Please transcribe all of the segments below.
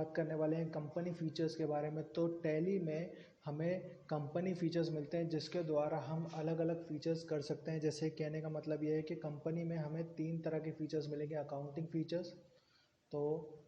बात करने वाले हैं कंपनी फीचर्स के बारे में। तो टैली में हमें कंपनी फीचर्स मिलते हैं जिसके द्वारा हम अलग अलग फीचर्स कर सकते हैं। जैसे कहने का मतलब ये है कि कंपनी में हमें 3 तरह के फीचर्स मिलेंगे। अकाउंटिंग फीचर्स, तो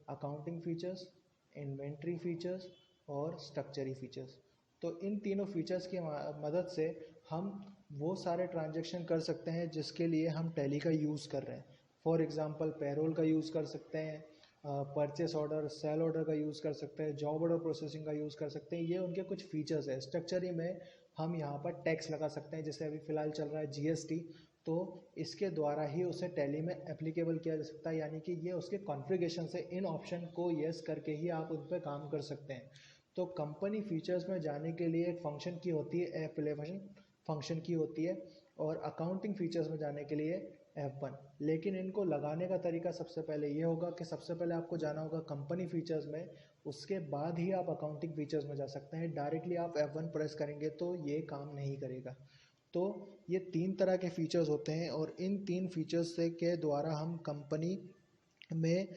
अकाउंटिंग फीचर्स, इन्वेंट्री फीचर्स और स्ट्रक्चरी फीचर्स। तो इन तीनों फीचर्स की मदद से हम वो सारे ट्रांजैक्शन कर सकते हैं जिसके लिए हम टैली का यूज़ कर रहे हैं। फॉर एग्ज़ाम्पल पेरोल का यूज़ कर सकते हैं, परचेस ऑर्डर, सेल ऑर्डर का यूज़ कर सकते हैं, जॉब ऑर्डर प्रोसेसिंग का यूज़ कर सकते हैं। ये उनके कुछ फीचर्स है। स्ट्रक्चरी में हम यहाँ पर टैक्स लगा सकते हैं, जैसे अभी फ़िलहाल चल रहा है जीएसटी, तो इसके द्वारा ही उसे टैली में एप्लीकेबल किया जा सकता है। यानी कि ये उसके कॉन्फ़िगरेशन से इन ऑप्शन को येस करके ही आप उन पर काम कर सकते हैं। तो कंपनी फीचर्स में जाने के लिए एक फंक्शन की होती है F11 फंक्शन की होती है, और अकाउंटिंग फीचर्स में जाने के लिए F1। लेकिन इनको लगाने का तरीका सबसे पहले ये होगा कि सबसे पहले आपको जाना होगा कंपनी फीचर्स में, उसके बाद ही आप अकाउंटिंग फीचर्स में जा सकते हैं। डायरेक्टली आप F1 प्रेस करेंगे तो ये काम नहीं करेगा। तो ये 3 तरह के फीचर्स होते हैं और इन 3 फीचर्स से के द्वारा हम कंपनी में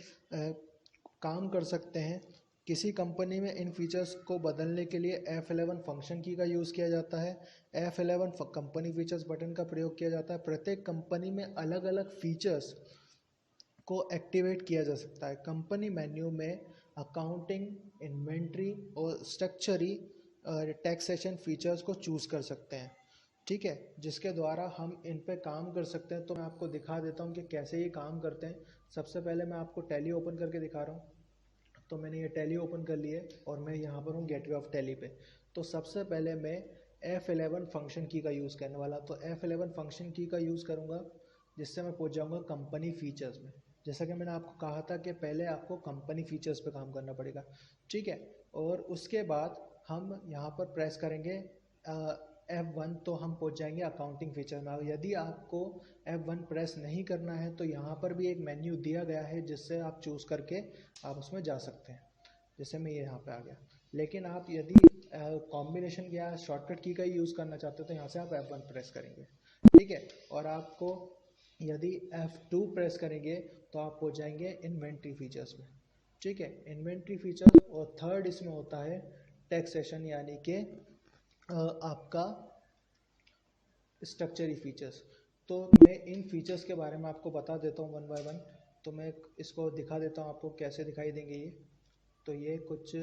काम कर सकते हैं। किसी कंपनी में इन फीचर्स को बदलने के लिए F11 फंक्शन की का यूज़ किया जाता है। F11 कंपनी फीचर्स बटन का प्रयोग किया जाता है। प्रत्येक कंपनी में अलग अलग फीचर्स को एक्टिवेट किया जा सकता है। कंपनी मेन्यू में अकाउंटिंग, इन्वेंट्री और स्ट्रक्चरी टैक्सेशन फीचर्स को चूज़ कर सकते हैं। ठीक है, जिसके द्वारा हम इन पे काम कर सकते हैं। तो मैं आपको दिखा देता हूँ कि कैसे ये काम करते हैं। सबसे पहले मैं आपको टैली ओपन करके दिखा रहा हूँ। तो मैंने ये टैली ओपन कर ली है और मैं यहाँ पर हूँ गेटवे ऑफ टैली पे। तो सबसे पहले मैं F11 फंक्शन की का यूज़ करने वाला। तो F11 फंक्शन की का यूज़ करूँगा जिससे मैं पहुँच जाऊँगा कंपनी फीचर्स में। जैसा कि मैंने आपको कहा था कि पहले आपको कंपनी फीचर्स पे काम करना पड़ेगा। ठीक है, और उसके बाद हम यहाँ पर प्रेस करेंगे F1 तो हम पहुँच जाएंगे अकाउंटिंग फीचर में। यदि आपको F1 प्रेस नहीं करना है तो यहाँ पर भी एक मेन्यू दिया गया है जिससे आप चूज़ करके आप उसमें जा सकते हैं। जैसे मैं ये यहाँ पे आ गया। लेकिन आप यदि कॉम्बिनेशन या शॉर्टकट की का ही यूज़ करना चाहते हो तो यहाँ से आप F1 प्रेस करेंगे। ठीक है, और आपको यदि F2 प्रेस करेंगे तो आप हो जाएंगे इन्वेंट्री फीचर्स में। ठीक है, इन्वेंट्री फीचर्स। और थर्ड इसमें होता है टैक्सेशन, यानी कि आपका स्ट्रक्चरी फीचर्स। तो मैं इन फीचर्स के बारे में आपको बता देता हूँ वन बाय वन। तो मैं इसको दिखा देता हूँ आपको कैसे दिखाई देंगे ये। तो ये कुछ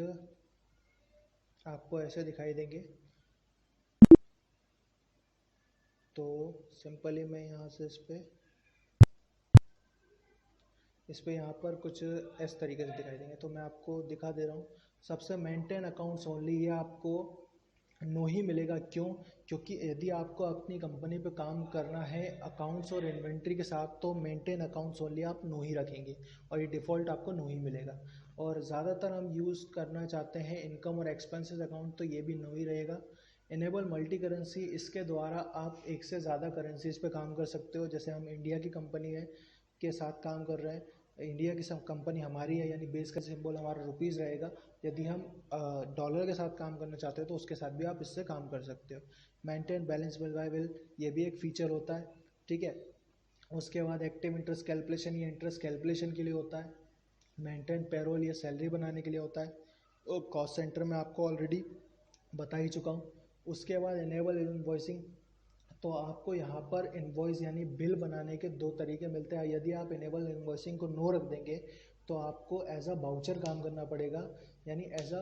आपको ऐसे दिखाई देंगे। तो सिंपली मैं यहाँ से इस पे यहाँ पर कुछ इस तरीके से दिखाई देंगे। तो मैं आपको दिखा दे रहा हूँ। सबसे मेंटेन अकाउंट्स ओनली, ये आपको नो ही मिलेगा। क्यों? क्योंकि यदि आपको अपनी कंपनी पे काम करना है अकाउंट्स और इन्वेंट्री के साथ तो मेंटेन अकाउंट्स ओनली आप नो ही रखेंगे और ये डिफ़ॉल्ट आपको नो ही मिलेगा। और ज़्यादातर हम यूज़ करना चाहते हैं इनकम और एक्सपेंसेस अकाउंट, तो ये भी नो ही रहेगा। इनेबल मल्टी करेंसी, इसके द्वारा आप एक से ज़्यादा करेंसीज पे काम कर सकते हो। जैसे हम इंडिया की कंपनी है के साथ काम कर रहे हैं, इंडिया की सब कंपनी हमारी है, यानी बेस का सिंबल हमारा रुपीज़ रहेगा। यदि हम डॉलर के साथ काम करना चाहते हो तो उसके साथ भी आप इससे काम कर सकते हो। Maintain balance bill bye bill, ये भी एक फ़ीचर होता है। ठीक है, उसके बाद एक्टिव इंटरेस्ट कैलकुलेशन, ये इंटरेस्ट कैलकुलेशन के लिए होता है। मेंटेन पेरोल, ये सैलरी बनाने के लिए होता है। और कॉस्ट सेंटर में आपको ऑलरेडी बता ही चुका हूँ। उसके बाद इनेबल इनवॉइसिंग, तो आपको यहाँ पर इनवॉइस यानी बिल बनाने के 2 तरीके मिलते हैं। यदि आप इनेबल इनवॉइसिंग को नो रख देंगे तो आपको एज अ बाउचर काम करना पड़ेगा, यानी एज अ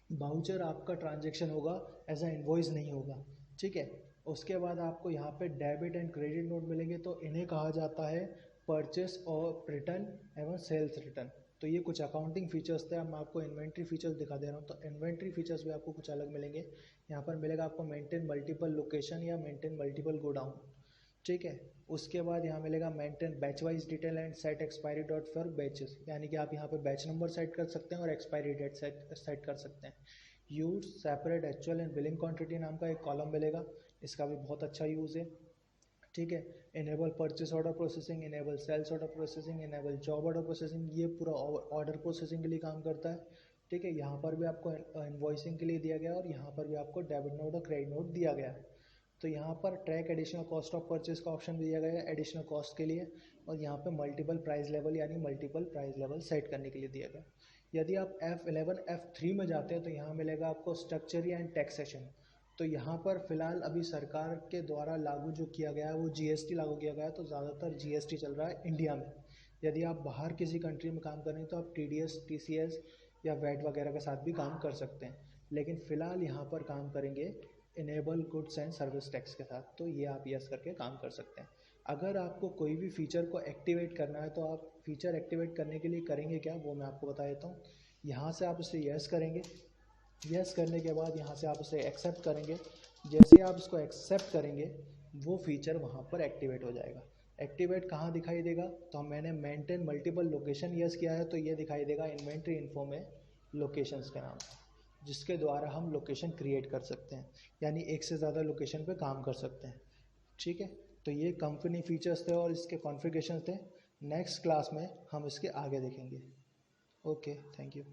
बाउचर आपका ट्रांजैक्शन होगा, एज अ इनवॉइस नहीं होगा। ठीक है, उसके बाद आपको यहाँ पे डेबिट एंड क्रेडिट नोट मिलेंगे। तो इन्हें कहा जाता है परचेस और रिटर्न एवं सेल्स रिटर्न। तो ये कुछ अकाउंटिंग फीचर्स थे। अब मैं आपको इन्वेंट्री फीचर्स दिखा दे रहा हूँ। तो इन्वेंट्री फीचर्स भी आपको कुछ अलग मिलेंगे। यहाँ पर मिलेगा आपको मेंटेन मल्टीपल लोकेशन या मेंटेन मल्टीपल गोडाउन। ठीक है, उसके बाद यहाँ मिलेगा maintain batch wise detail and set expiry dot for batches, यानी कि आप यहाँ पर बैच नंबर सेट कर सकते हैं और एक्सपायरी डेट सेट कर सकते हैं। Use separate actual and billing quantity नाम का एक कॉलम मिलेगा, इसका भी बहुत अच्छा यूज़ है। ठीक है, enable purchase order processing, enable sales order processing, enable job order processing, ये पूरा ऑर्डर प्रोसेसिंग के लिए काम करता है। ठीक है, यहाँ पर भी आपको इन्वॉइसिंग के लिए दिया गया है और यहाँ पर भी आपको डेबिट नोट और क्रेडिट नोट दिया गया है। तो यहाँ पर track additional cost of purchase का ऑप्शन दिया गया है एडिशनल कॉस्ट के लिए, और यहाँ पे मल्टीपल प्राइस लेवल यानी मल्टीपल प्राइस लेवल सेट करने के लिए दिया गया है। यदि आप F11 F3 में जाते हैं तो यहाँ मिलेगा आपको स्ट्रक्चर एंड टैक्सेशन। तो यहाँ पर फ़िलहाल अभी सरकार के द्वारा लागू जो किया गया है वो GST लागू किया गया है, तो ज़्यादातर GST चल रहा है इंडिया में। यदि आप बाहर किसी कंट्री में काम कर रहे हैं तो आप TDS TCS या वैट वगैरह के साथ भी काम कर सकते हैं, लेकिन फ़िलहाल यहाँ पर काम करेंगे enable goods and service tax के साथ। तो ये आप यस करके काम कर सकते हैं। अगर आपको कोई भी फ़ीचर को एक्टिवेट करना है तो आप फ़ीचर एक्टिवेट करने के लिए करेंगे क्या, वो मैं आपको बता देता हूँ। यहाँ से आप इसे यस करेंगे, यस करने के बाद यहाँ से आप इसे एक्सेप्ट करेंगे। जैसे आप इसको एक्सेप्ट करेंगे वो फीचर वहाँ पर एक्टिवेट हो जाएगा। एक्टिवेट कहाँ दिखाई देगा, तो मैंने मेंटेन मल्टीपल लोकेशन यस किया है, तो ये दिखाई देगा इन्वेंट्री इन्फो में लोकेशंस के नाम से, जिसके द्वारा हम लोकेशन क्रिएट कर सकते हैं, यानी एक से ज़्यादा लोकेशन पे काम कर सकते हैं। ठीक है, तो ये कंपनी फीचर्स थे और इसके कॉन्फ़िगरेशन थे। नेक्स्ट क्लास में हम इसके आगे देखेंगे। Okay, thank you.